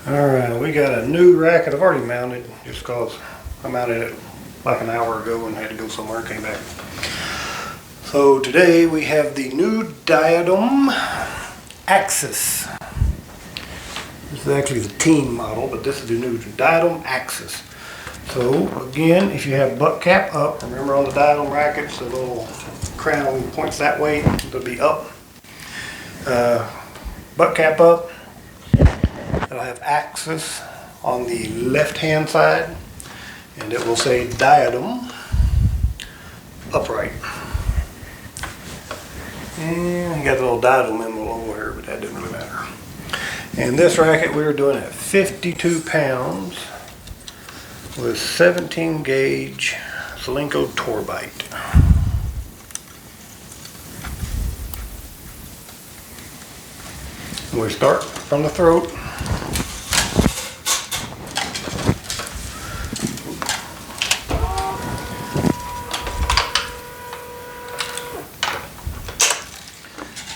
Alright, we got a new racket I've already mounted just because I mounted it like an hour ago and had to go somewhere and came back. So today we have the new Diadem Axis. This is actually the Team model, but this is the new Diadem Axis. So again, if you have butt cap up, remember on the Diadem rackets, the little crown points that way, it'll be up. Butt cap up. It'll have Axis on the left hand side, and it will say Diadem upright. And you got the little Diadem emblem over here, but that doesn't really matter. And this racket we were doing at 52 pounds with 17 gauge Zelenko Torbite. We start from the throat.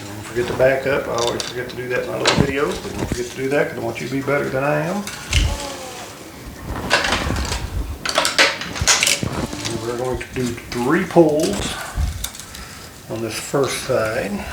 Don't forget to back up. I always forget to do that in my little videos, but don't forget to do that because I want you to be better than I am. And we're going to do 3 pulls on this first side.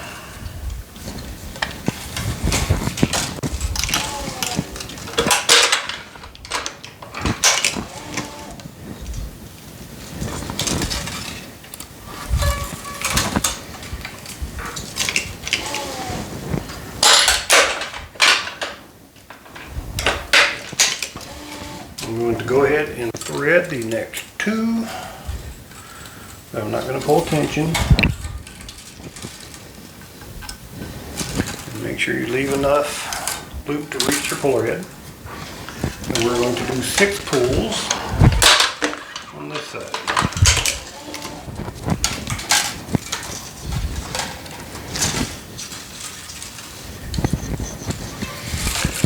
I'm going to go ahead and thread the next 2. I'm not going to pull tension. Make sure you leave enough loop to reach your puller head. And we're going to do 6 pulls on this side.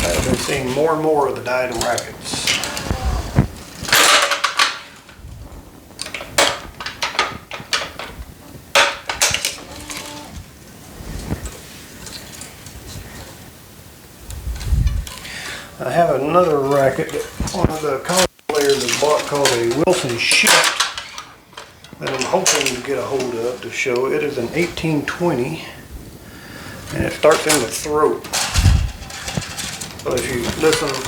I've been seeing more and more of the Diadem rackets. I have another racket that one of the college players has bought called a Wilson Shift that I'm hoping to get a hold of to show. It is an 1820 and it starts in the throat. So if you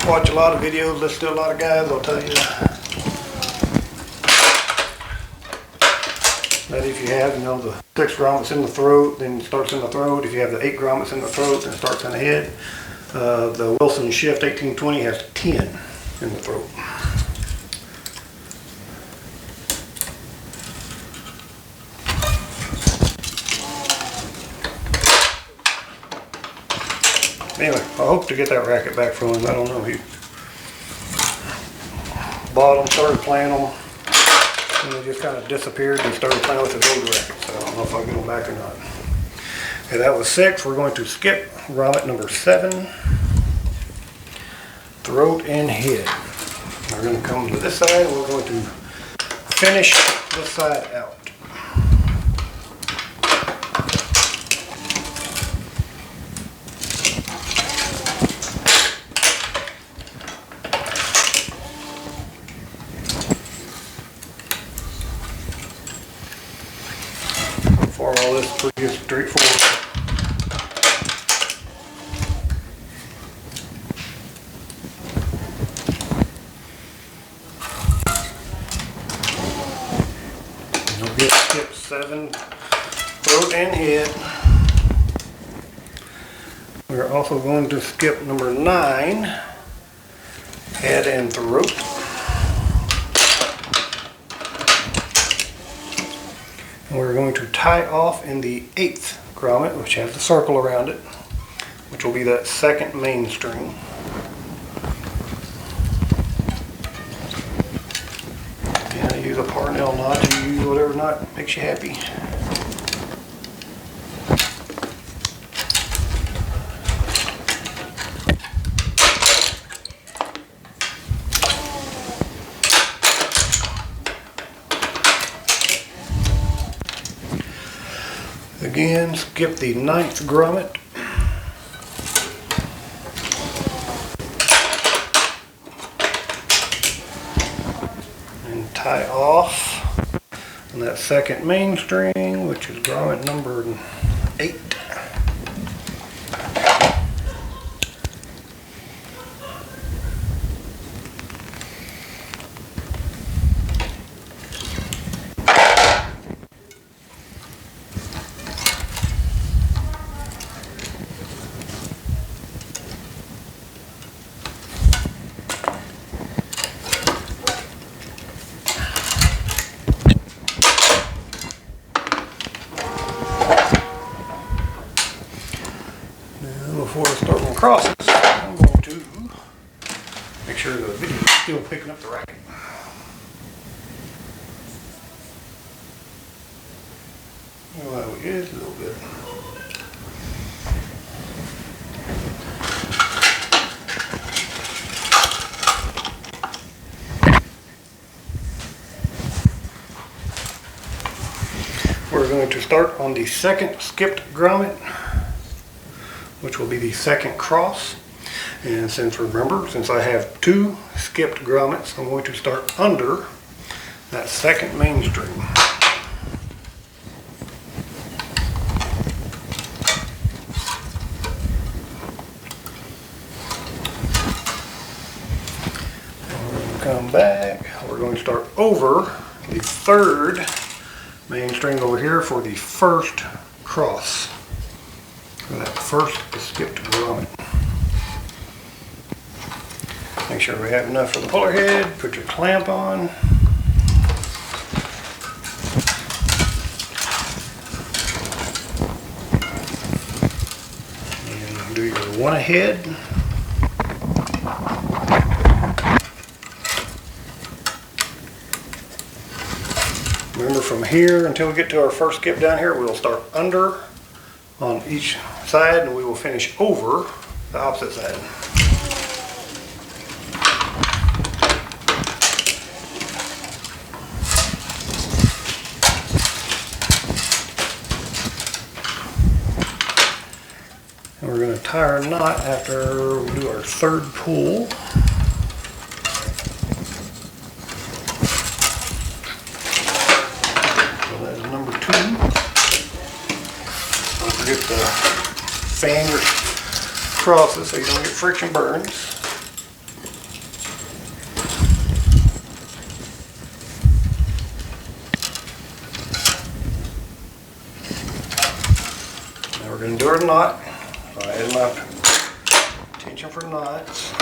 watch a lot of videos, listen to a lot of guys, I'll tell you that if you have, the 6 grommets in the throat, then it starts in the throat. If you have the 8 grommets in the throat, then it starts in the head. The Wilson Shift 1820 has 10 in the throat. Anyway, I hope to get that racket back from him. I don't know. He bought them, started playing them, and they just kind of disappeared and started playing with his old racket. So I don't know if I'll get them back or not. Okay, that was 6. We're going to skip grommet number 7. Throat and head. We're going to come to this side and we're going to finish this side out. Form all this pretty straightforward. Skip 7, throat and head. We're also going to skip number 9, head and throat. And we're going to tie off in the 8th grommet, which has the circle around it, which will be that 2nd main string. Use a Parnell knot, you use whatever knot makes you happy. Again, skip the 9th grommet. tie off on that second main string, which is grommet number 8. Before I start my crosses, I'm going to make sure the video is still picking up the racket. Well, it is a little bit. We're going to start on the second skipped grommet, which will be the second cross. And since I have 2 skipped grommets, I'm going to start under that second main string. And we're going to come back. We're going to start over the third main string over here for the first cross. For that first skipped grommet. Make sure we have enough for the puller head. Put your clamp on. And do your one ahead. Remember, from here until we get to our first skip down here, we'll start under on each side, and we will finish over the opposite side. And we're going to tie our knot after we do our third pull. So that's number 2. Don't forget to fan your crosses so you don't get friction burns. Now we're going to do our knot. So I add my tension for knots.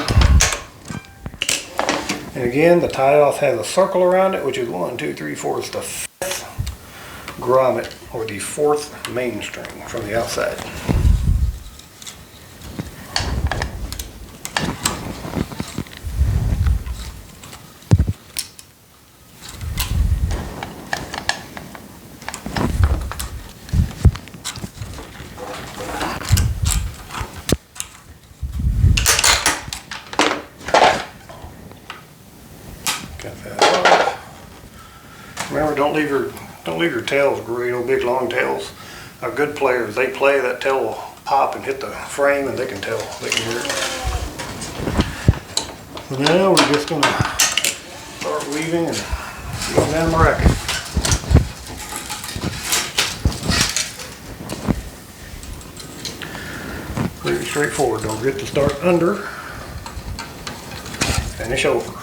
And again, the tie off has a circle around it, which is 1, 2, 3, 4. It's the 5th grommet, or the 4th main string from the outside. Got that off. Remember, don't leave your tails great old big long tails. Our good players, they play, that tail will pop and hit the frame, and they can tell, they can hear it. So now we're just going to start weaving and weaving down my racket. Pretty straightforward. Don't forget to start under, finish over.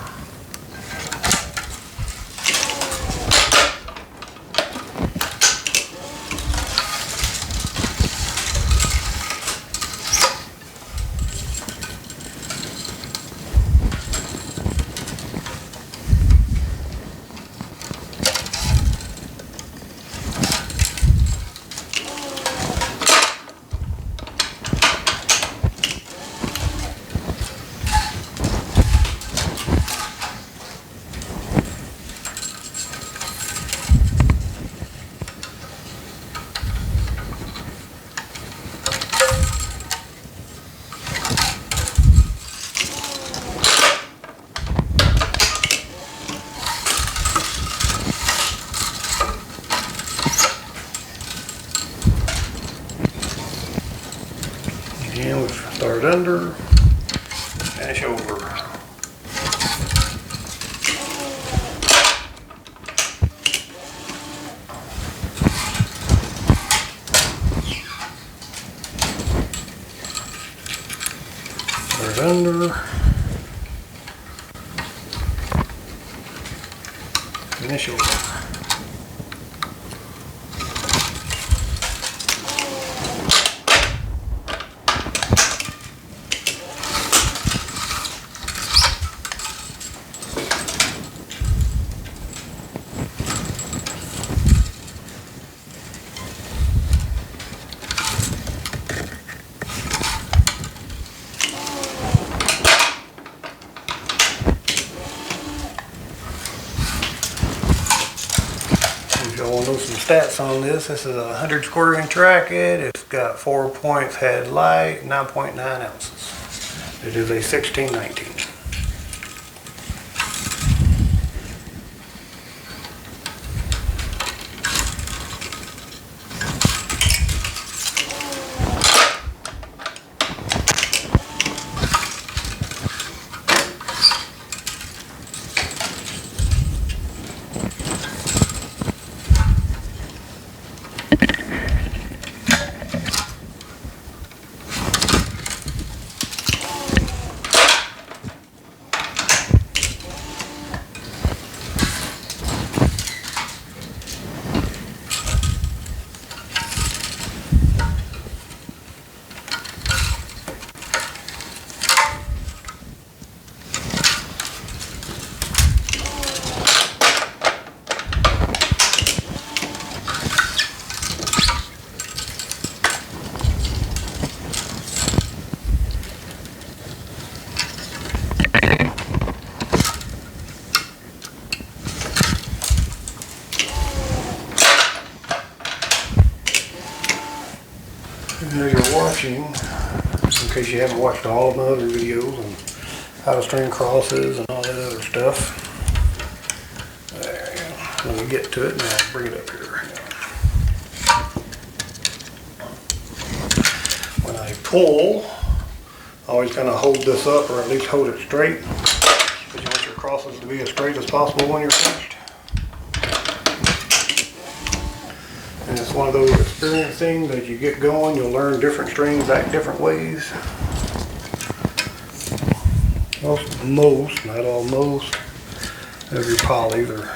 Again, we start under, finish over. There's under. Initial. Y'all want to know some stats on this? This is a 100 square inch racket. It's got 4 points head light, 9.9 ounces. It is a 1619. Now you're watching, in case you haven't watched all of my other videos on how to string crosses and all that other stuff. There you go. Let me get to it and I'll bring it up here. When I pull, I always kind of hold this up, or at least hold it straight, because you want your crosses to be as straight as possible when you're finished. And it's one of those experience things. As you get going, you'll learn different strings act different ways. Most, not almost, of your polys are,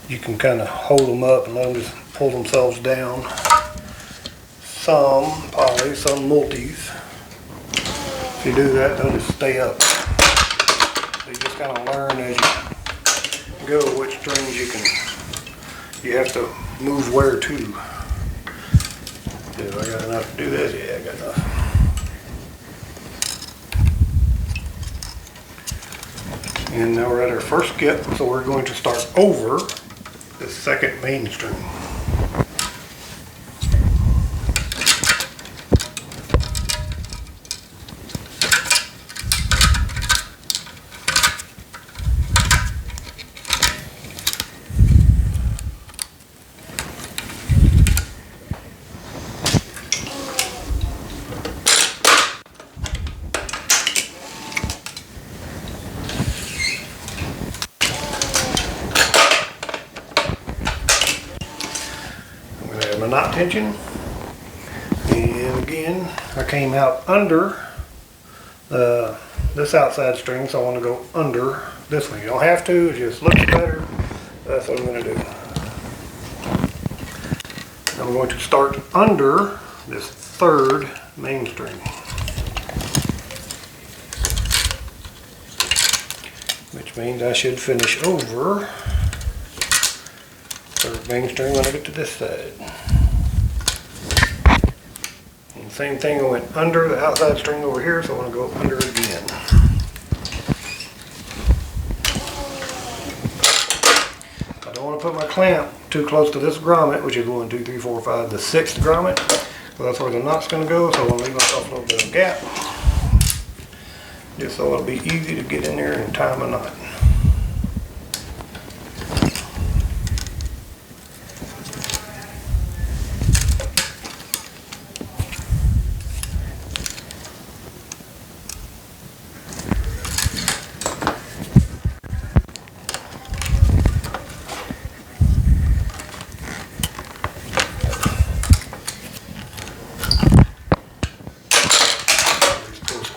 you can kind of hold them up and let them just pull themselves down. Some polys, some multis, if you do that, they'll just stay up. So you just kind of learn as you go which strings you have to move where to. Do I got enough to do this? Yeah, I got enough. And now we're at our first skip, so we're going to start over the second main string. My knot tension, and again I came out under this outside string, so I want to go under this one. You don't have to, it just looks better. That's what I'm going to do. I'm going to start under this third main string, which means I should finish over third main string when I get to this side. And same thing, I went under the outside string over here, so I want to go under again. I don't want to put my clamp too close to this grommet, which is 1, 2, 3, 4, 5, the 6th grommet. So that's where the knot's going to go, so I want to leave myself a little bit of a gap, just so it'll be easy to get in there and tie my knot.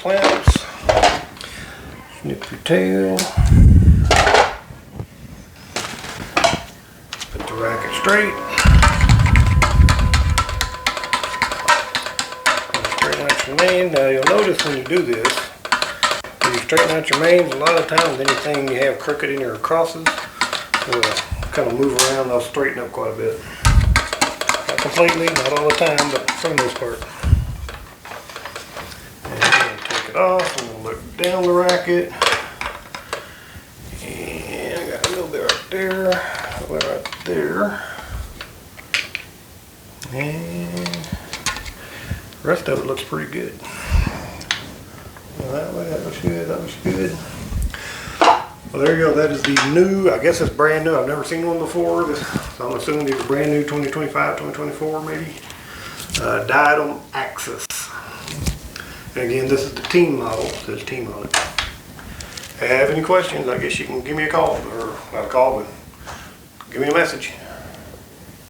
clamps. Snip your tail. Put the racket straight. Straighten out your main. Now you'll notice when you do this, when you straighten out your mains, a lot of times anything you have crooked in your crosses will kind of move around. They'll straighten up quite a bit. Not completely, not all the time, but for the most part. And take it off and we'll look down the racket. And I got a little bit right there, a little bit right there. And the rest of it looks pretty good. That way, that looks good, that looks good. Well, there you go. That is the new, I guess it's brand new. I've never seen one before. So I'm assuming these are brand new 2025, 2024 maybe. Diadem Axis. And again, this is the team model. It says team on it. If you have any questions, I guess you can give me a call. Or not a call, but give me a message.